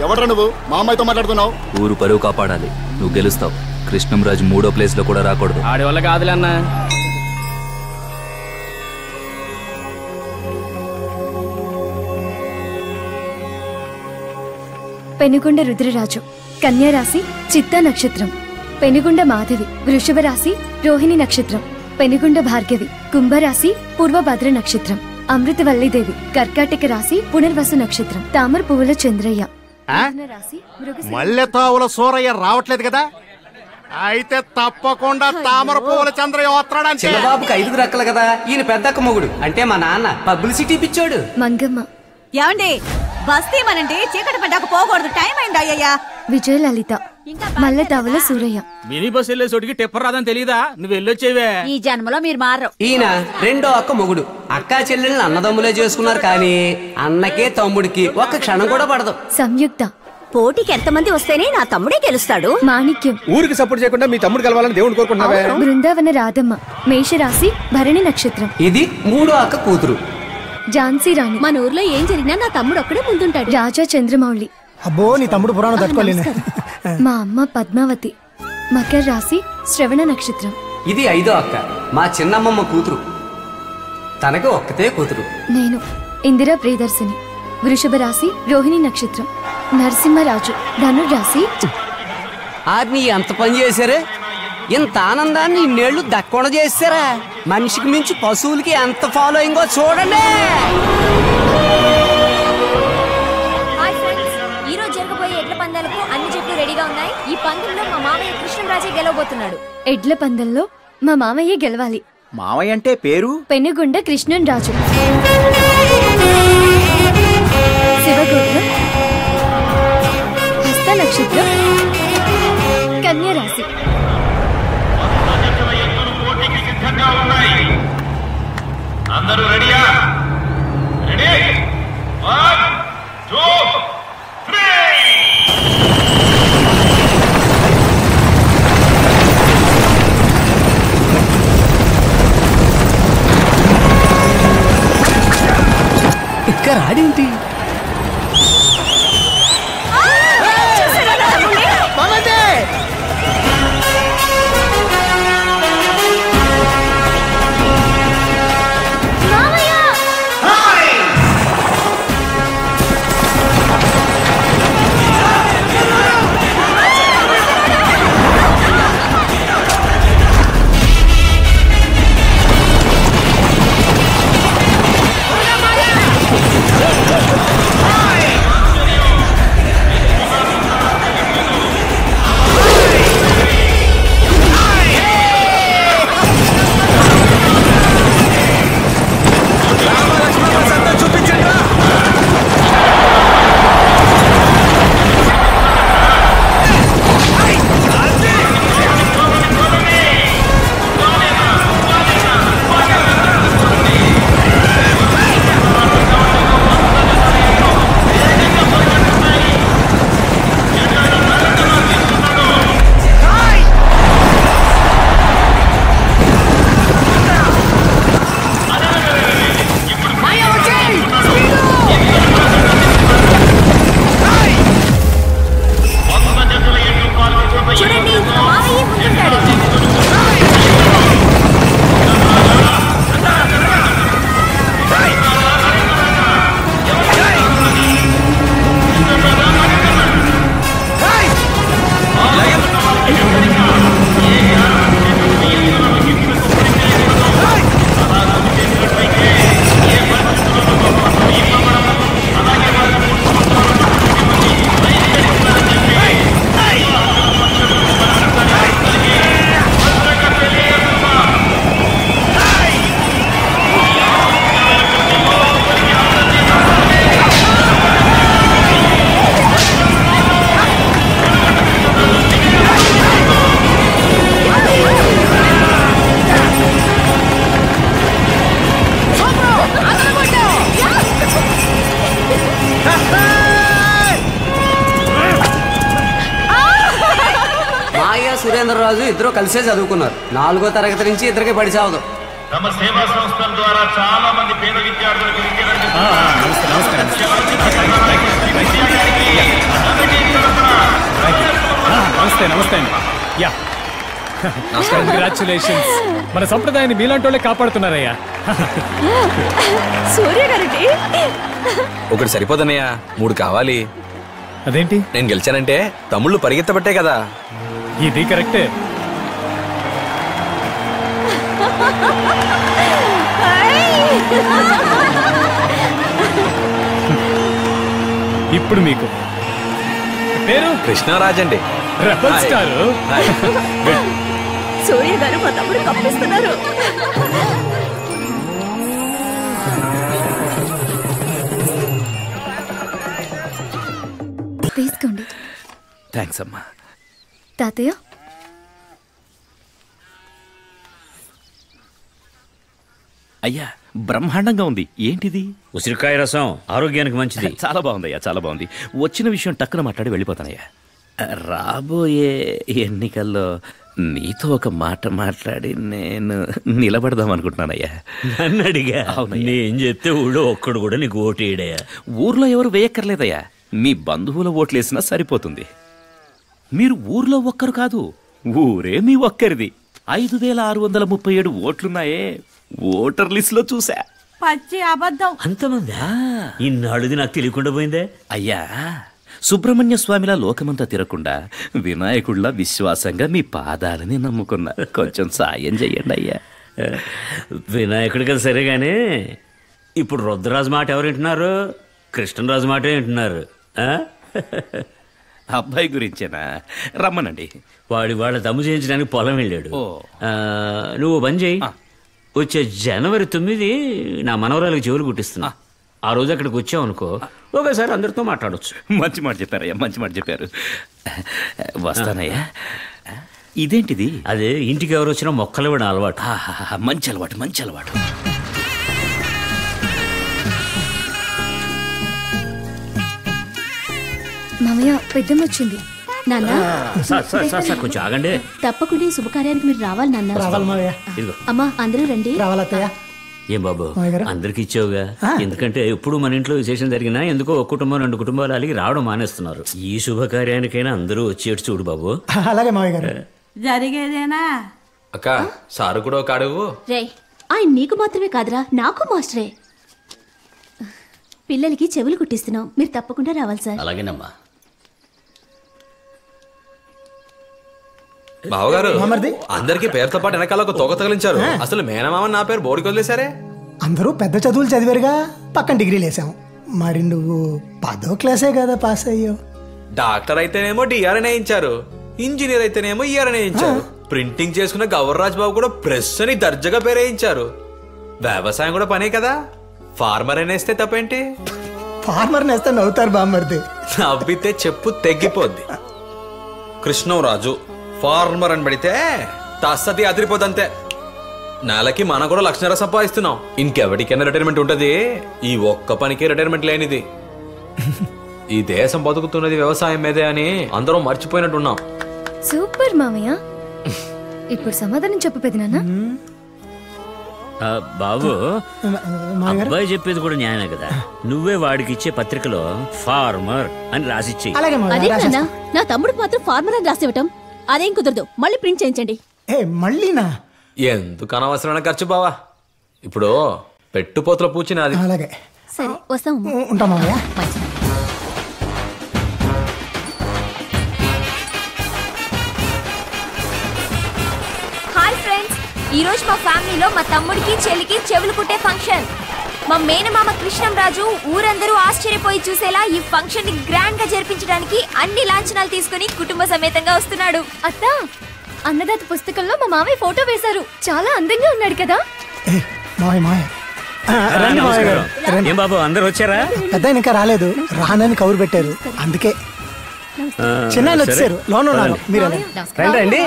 ఎవడ్రా నువ్వు? మా అమ్మాయితో మాట్లాడుతున్నావు? ఊరు పరువు కాపాడాలి, నువ్వు గెలుస్తావు. కృష్ణంరాజు 3వ ప్లేస్ లో కూడా రాకూడదు. ఆడి వల్ల కాదులే అన్న. పెనుగొండ రుద్రరాజు కన్యారాశి చిత్తా నక్షత్రం. పెనుగొండ మాధవి వృషభ రాశి రోహిణి నక్షత్రం. పెనుగొండ భార్గవి కుంభరాశి పూర్వభద్ర నక్షత్రం. అమృతవల్లిదేవి కర్కాటక రాశి పునర్వసు నక్షత్రం. తామర పువ్వుల చంద్రయ్య మల్లె తావుల సూరయ్య రావట్లేదు కదా? అయితే తప్పకుండా తామర పువ్వుల చంద్రయ్య వస్తాడంటే. చిన్నబాబుకి 5 రెక్కలు కదా, ఈయన పెద్దక్క మొగుడు. అంటే మా నాన్న పబ్లిసిటీ పిచ్చోడు. మంగమ్మ ఏమండి బస్తీ మనండి చీకటి పడ్డాక పోకూడదు, టైం అయింది అయ్యయ్యా. విజయలలిత మల్లె తావుల సూరయ్య. మినీ బస్ వెళ్లే చోటికి టిప్పర్ రాదని తెలీదా? నువ్వు వెళ్ళొచ్చేవే. ఈ జన్మలో మీరు మారరు. ఈయన రెండో అక్క మొగుడు. అక్కా చెల్లెల్ని అన్నదమ్ములే చేసుకున్నారు, కానీ అన్నకే తమ్ముడికి ఒక్క క్షణం కూడా పడదు. సంయుక్త పోటీకి ఎంతమంది వస్తేనే నా తమ్ముడే గెలుస్తాడు. మాణిక్యం ఊరికి సపోర్ట్ చేయకుండా మీ తమ్ముడు కలవాలని దేవుడు కోరుకుంటున్నావే. బృందావన రాధమ్మ మేషరాశి భరణి నక్షత్రం. ఇది మూడో అక్క కూతురు. ఝాన్సీ రాణి మన ఊర్లో ఏం జరిగినా నా తమ్ముడు ఒక్కడే ముందుంటాడు. రాజా చంద్రమౌళి. అబ్బో నీ తమ్ముడు పురాణం తట్టుకోలేను. మా అమ్మ పద్మావతి మకర రాశి శ్రవణ నక్షత్రం. ఇది 5వ అక్క, మా చిన్నమ్మమ్మ కూతురు. తనకు ఒక్కతే కూతురు. నేను ఇందిరా ప్రియదర్శిని వృషభ రాశి రోహిణి నక్షత్రం. నరసింహరాజు ధనుర్రాశి. ఆర్ని ఎంత పని చేశారే, ఇంత ఆనందాన్ని ఇన్నేళ్లు దక్కొండ చేశారా? మనిషికి మించి పశువులకి ఎంత ఫాలోయింగో చూడండి. ఈ రోజు జరగబోయే ఎడ్ల పందాలకు అన్ని జట్లు రెడీగా ఉన్నాయి. ఈ పందెంలో మా మామయ్య కృష్ణంరాజే గెలవబోతున్నాడు. ఎడ్ల పందెంలో మా మామయ్య గెలవాలి. మామయ్య అంటే పేరు పెనుగొండ కృష్ణంరాజు. శివగోత్రం హస్త నక్షత్రం కన్యారాశి. అందరూ రెడీయా? రెడీ 1 2 3. ఇక్కడ ఆడేంటి? రామచంద్రరాజు ఇద్దరు కలిసే చదువుకున్నారు. 4వ తరగతి నుంచి ఇద్దరికి పడి సావదు. తమ సేవా సంస్థల ద్వారా చాలా మంది పేద విద్యార్థులకు నమస్తే అండి. Yeah congratulations. మన సంప్రదాయాన్ని మీలాంటి వాళ్ళే కాపాడుతున్నారయ్యా. సూర్య గారికి ఒకటి సరిపోదన్నయ్యా, 3 కావాలి. అదేంటి? నేను గెలిచానంటే తమ్ముళ్ళు పరిగెత్తబట్టే కదా. ఇది కరెక్టే. ఇప్పుడు మీకు పేరు కృష్ణరాజ్ అండి. Rebel star. సూర్య గారు మా తమ్ముడు కప్పిస్తున్నారు. తీసుకోండి. థ్యాంక్స్ అమ్మా. తాతయ్య అయ్యా బ్రహ్మాండంగా ఉంది. ఏంటిది? ఉసిరికాయ రసం, ఆరోగ్యానికి మంచిది. చాలా బాగుందయ్యా, చాలా బాగుంది. వచ్చిన విషయం టక్కున మాట్లాడి వెళ్ళిపోతానయ్యా. రాబోయే ఎన్నికల్లో నీతో ఒక మాట మాట్లాడి నేను నిలబడదాం అనుకుంటున్నానయ్యా. నన్ను అడిగా? నేను చెప్తే ఊళ్ళో ఒక్కడు కూడా నీకు ఓటేయడయ్యా. ఊర్లో ఎవరు వేయక్కర్లేదయ్యా, మీ బంధువుల ఓట్లేసినా సరిపోతుంది. మీరు ఊర్లో ఒక్కరు కాదు, ఊరే మీ ఒక్కరిది. 5637 ఓట్లున్నాయే ఓటర్ లిస్ట్ లో చూసా. పచ్చి అబద్ధం. అంతమందా? ఇన్నాళ్ళుది నాకు తెలియకుండా పోయిందే. అయ్యా, సుబ్రహ్మణ్య స్వామిలా లోకమంతా తిరగకుండా వినాయకుడిలా విశ్వాసంగా మీ పాదాలని నమ్ముకున్నా. కొంచెం సాయం చెయ్యండి అయ్యా. వినాయకుడి కదా సరేగానే, ఇప్పుడు రుద్రరాజు మాట ఎవరు వింటున్నారు? కృష్ణరాజు మాట వింటున్నారు. అబ్బాయి గురించేనా? రమ్మనండి. వాడి వాళ్ళ దమ్ము చేయించడానికి పొలం వెళ్ళాడు. నువ్వు పని చేయి, వచ్చే జనవరి 9 నా మనవరాలకు చెవులు కుట్టిస్తున్నా. ఆ రోజు అక్కడికి వచ్చావు అనుకో, ఒకసారి అందరితో మాట్లాడొచ్చు. మంచి మాట చెప్పారయ్యా, మంచి మాట చెప్పారు. వస్తానయ్యా. ఇదేంటిది? అదే ఇంటికి ఎవరు వచ్చినా మొక్కలు ఇవ్వడం అలవాటు. మంచి అలవాటు, మంచి అలవాటు. మామయ్య పెద్దమ్మ వచ్చింది. నాన్న సార్ కొంచెం ఆగండి. తప్పకుండా ఈ శుభకార్యానికి మీరు రావాలి నాన్న. ఇదిగో అమ్మా అందరూ రండి. ఏం బాబు అందరికి ఇచ్చావుగా? ఎందుకంటే ఎప్పుడు మన ఇంట్లో విశేషం జరిగినా ఎందుకో ఒక కుటుంబం 2 కుటుంబాలు అలిగి రావడం మానేస్తున్నారు. ఈ శుభకార్యానికైనా అందరూ వచ్చేట్టు చూడు బాబు. అలాగే మావయ్య గారు. జరిగేదేనా? అక్క సారు కూడా ఒక అడుగు. రే ఆయన నీకు మాత్రమే కాదురా, నాకు మాస్టరే. పిల్లలకి చెవులు కుట్టిస్తున్నాం, మీరు తప్పకుండా రావాలి సార్. అలాగేనమ్మా. బావగారు అందరికి పేరుతో పాటు వెనకాల ఒక తోక తగిలించారు. అసలు మేనమామ నా పేరు బోర్డుకి వదిలేసారే. అందరూ పెద్ద చదువులు చదివారుగా, పక్కన డిగ్రీలు వేసాం. మరి నువ్వు 10వ క్లాసే కదా పాస్ అయ్యో. డాక్టర్ అయితేనేమో డిఆర్ఎన్ వేయించారు, ఇంజనీర్ అయితేనేమో ఈఆర్ఎన్ వేయించారు. ప్రింటింగ్ చేసుకున్న గవర్రాజ్ బాబు కూడా ప్రెస్ అని దర్జాగా పేరేయించారు. వ్యవసాయం కూడా పనే కదా, ఫార్మర్ అనేస్తే తప్పేంటి? ఫార్మర్ నేస్తే నవ్వుతారు బామ్మర్ది. నవ్వితే చెప్పు తెగ్గిపోద్ది. కృష్ణరాజు ఫార్మర్ అని పడితే తస్తది అదిరిపోద్దంతే. నెలకి మనం కూడా 1,00,000 సంపాదిస్తున్నాం. ఇంకెవరికైనా రిటైర్మెంట్ ఉంటది, ఈ ఒక్క పనికి రిటైర్మెంట్ లేనిది. ఈ దేశం బతుకుతున్నది వ్యవసాయం మీదే అని అందరం మర్చిపోయినట్టున్నాం. సూపర్ మామయ్య. ఇప్పుడు సమాధానం చెప్పు పెదనాన్న. బాబు అబ్బాయి చెప్పేది కూడా న్యాయమే కదా. నువ్వే వాడికి ఇచ్చే పత్రికలో ఫార్మర్ అని రాసిచ్చి. అదే నాన్న, నా తమ్ముడికి మాత్రం ఫార్మర్ అని రాసివ్వటం అదేం కుదరదు. మళ్ళీ ప్రింట్ చేయించండి. మళ్ళీనా? ఎందుకు అనవసరమైన ఖర్చు బావా. ఇప్పుడు పెట్టుపోతుల పూచి నాది. అలాగే సరే వస్తాం. ఉంటాం మామయ్య. హాయ్ ఫ్రెండ్స్, ఈ రోజు మా ఫ్యామిలీలో మా తమ్ముడికి చెల్లికి చెవులు కుట్టే ఫంక్షన్. మా మేనమామ కృష్ణంరాజు ఊరందరూ ఆశ్చర్యపోయి చూసేలా ఈ ఫంక్షన్ ని గ్రాండ్ గా జరిపించడానికి అన్ని లాంఛనాలు తీసుకుని కుటుంబ సమేతంగా వస్తున్నాడు. అత్త, అన్నదాత పుస్తకంలో మా మామయ్య ఫోటో వేశారు. చాలా అందంగా ఉన్నాడు కదా. ఏం బాబు అందరు వచ్చారా? పెద్ద ఇంకా రాలేదు, రానని కౌరు పెట్టారు అందుకే. చిన్న వచ్చారు లోన్ ఉన్నాను మీరు రండి రండి.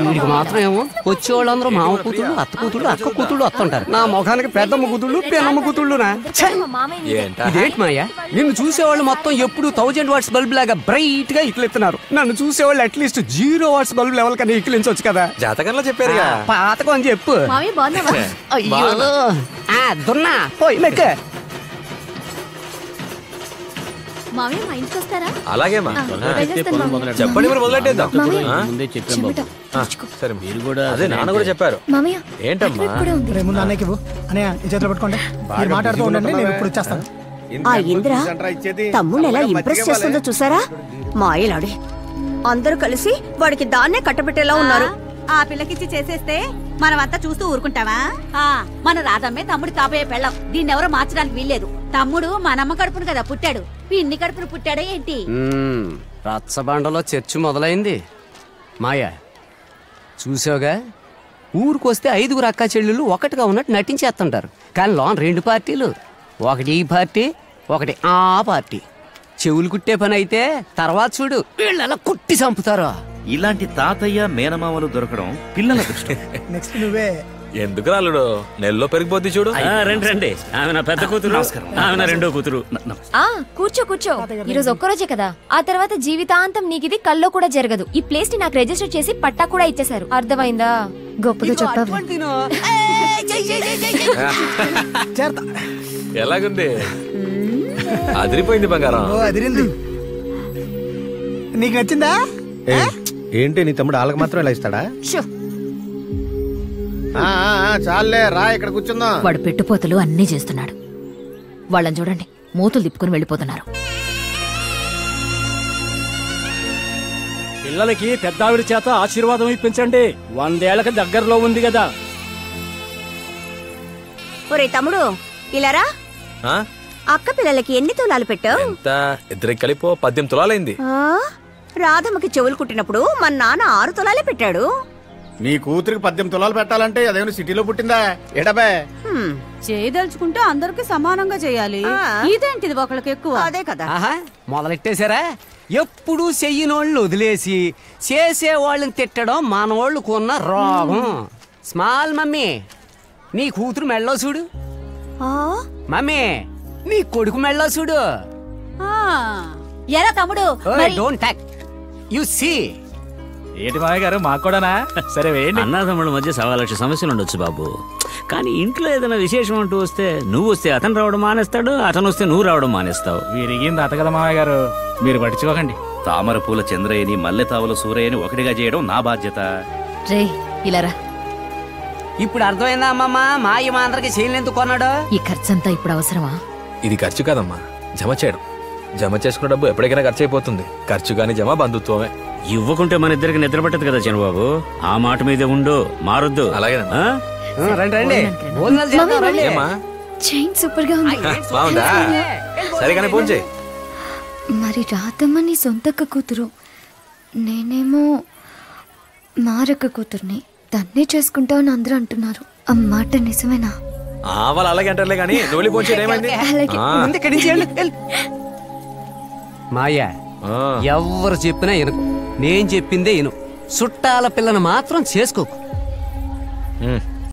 వీడికి మాత్రం ఏమో వచ్చేవాళ్ళందరూ మామ కూతుళ్ళు, అత్త కూతుళ్ళు, అక్క కూతుళ్ళు వస్తుంటారు. నా ముఖానికి పెద్దమ్మ కూతుళ్ళు, పెన్నమ్మ కూతుళ్ళునా? ఇదేంటి మాయా, నిన్ను చూసేవాళ్ళు మొత్తం ఎప్పుడు 1000 వాట్స్ బల్బ్ లాగా బ్రైట్ గా ఇక్కిలిస్తున్నారు. నన్ను చూసేవాళ్ళు అట్లీస్ట్ 0 వాట్స్ బల్బ్ లెవెల్ కన్నా ఇక్కిలించవచ్చు కదా. జాతకంలో చెప్పారు పాతకం అని చెప్పు. అయ్యో దున్నా పోయి మెక్క. మామయ్య మా ఇంటికి వస్తారా? అలాగేమా చెప్పండి, మరి మొదలెట్టేద్దాం. సరే మీరు కూడా అదే నాన్న కూడా చెప్పారు. ఏంటమ్మా ముందు అన్నయ్యకి అన్నయ్య ఈ చేతిలో పట్టుకోండి, మీరు మాట్లాడుతూ ఉండండి, నేను ఇప్పుడు వచ్చేస్తాను. ఆ ఇంద్ర తమ్ముడు ఎలా ఇంప్రెస్ చేస్తుందో చూసారా? మాయలాడి అందరూ కలిసి వాడికి దాన్నే కట్టబెట్టేలా ఉన్నారు. ఆ పిల్లకిచ్చి చేసేస్తే మనమంతా చూస్తూ ఊరుకుంటావా? మన రాధమ్మే తమ్ముడు కాబోయే పెళ్ళం. దీన్ని ఎవరో మార్చడానికి వీల్లేదు. తమ్ముడు మనమ్మ కడుపును కదా పుట్టాడు, పిన్ని కడుపును పుట్టాడే ఏంటి? రచ్చబండలో చర్చ మొదలైంది. మాయా చూసావుగా, ఊరికొస్తే 5 అక్కా చెల్లెళ్ళు ఒకటిగా ఉన్నట్టు నటించేస్తుంటారు. కానీ లోన్ 2 పార్టీలు, ఒకటి ఈ పార్టీ, ఒకటి ఆ పార్టీ. చెవులు కుట్టే పని అయితే తర్వాత చూడు వీళ్ళు ఎలా కుట్టి చంపుతారో. ఇలాంటి తాతయ్య మేనమామలు దొరకడం పిల్లల దృష్టి. నెక్స్ట్ నువ్వే. ఎందుకు రాలుడు, నెలలో పెరిగిపోద్ది చూడు. రండి రండి, ఆమె నా పెద్ద కూతురు, ఆమె నా రెండో కూతురు. కూర్చో కూర్చో. ఈ రోజు ఒక్కరోజే కదా, ఆ తర్వాత జీవితాంతం నీకు ఇది కల్లో కూడా జరగదు. ఈ ప్లేస్ ని నాకు రిజిస్టర్ చేసి పట్టా కూడా ఇచ్చేశారు. అర్థమైందా? గొప్పగా చెప్పావు. ఎలాగుంది? అదిరిపోయింది బంగారం. అదిరింది. నీకు నచ్చిందా? ఏంటి నీ తమ్ముడు వాళ్ళకి మాత్రం ఇలా ఇస్తాడా? చాలే రా, ఇక్కడ కూర్చుందాం. వాడు పెట్టుపోతలు అన్నీ చేస్తున్నాడు. వాళ్ళని చూడండి, మూతులు తిప్పుకుని వెళ్ళిపోతున్నారు. పిల్లలకి పెద్దావిడి చేత ఆశీర్వాదం ఇప్పించండి. 100 ఏళ్లకి దగ్గరలో ఉంది కదా. ఒరే తమ్ముడు ఇలారా. అక్క పిల్లలకి ఎన్ని తులాలు పెట్టావు? ఇద్దరికి కలిపో 18 తులాలైంది. రాధమ్మకి చెవులు కుట్టినప్పుడు మన నాన్న 6 తులాలే పెట్టాడు. మీ కూతురికి 18 తులాలు పెట్టాలంటే అదేమైనా సిటీలో పుట్టిందా? ఎడబే చేయదలుచుకుంటే అందరికి సమానంగా చేయాలి. ఇదేంటిది ఒకళ్ళకి ఎక్కువ? అదే కదా. మొదలెట్టేశారా? ఎప్పుడు చెయ్యినోళ్ళు వదిలేసి చేసేవాళ్ళని తిట్టడం మనవాళ్ళు కొన్న రోగం. స్మాల్ మమ్మీ, నీ కూతురు మెళ్ళో చూడు. మమ్మీ, నీ కొడుకు మెళ్ళో చూడు. ఎలా తమ్ముడు? Don't talk, you see. ఏంటి మామయ్య గారు, మాకు కూడానా? సరే వేయండి. అన్నదమ్ముల మధ్య 1,00,000 సమస్యలు ఉండొచ్చు బాబు, కానీ ఇంట్లో ఏదైనా విశేషం అంటూ వస్తే నువ్వు వస్తే అతను రావడం మానేస్తాడు, అతను వస్తే నువ్వు రావడం మానేస్తావు. విరిగింది అత కదా మామయ్య గారు, మీరు పట్టించుకోకండి. తామర పూల చంద్రయ్యని, మల్లె తావుల సూరయ్యని ఒకటిగా చేయడం నా బాధ్యత. రే ఇలారా. ఇప్పుడు అర్థమైందా అమ్మమ్మ, మా అందరికి చేయలేందుకు కొన్నాడు? ఈ ఖర్చంతా ఇప్పుడు అవసరమా? ఇది ఖర్చు కాదమ్మా, జమ చేయడం. జమ చేసుకున్న డబ్బు ఎప్పటికైనా ఖర్చు అయిపోతుంది. ఖర్చు కాని జమ బంధుత్వమే. ఇవ్వకుంటే మన ఇద్దరికి నిద్ర పట్టదు కదా చంద్రబాబు. ఆ మాట మీదే ఉండు, మారొద్దు. అలాగే చైన్ సూపర్ గా ఉంది. బాగుందా? సరిగానే ఫోన్ చేయి. మరి రాధమ్మ నీ సొంతక్క కూతురు, నేనేమో మారక్క కూతుర్ని. తన్నే చేసుకుంటావు అని అందరూ అంటున్నారు. ఆ మాట నిజమేనా? వాళ్ళు అలాగే అంటారులే కానీ నువ్వు ఫోన్ చేయడం ఏమైంది? మాయా, ఎవరు చెప్పినా వినకు. నేను చెప్పిందే విను. చుట్టాల పిల్లను మాత్రం చేసుకోకు.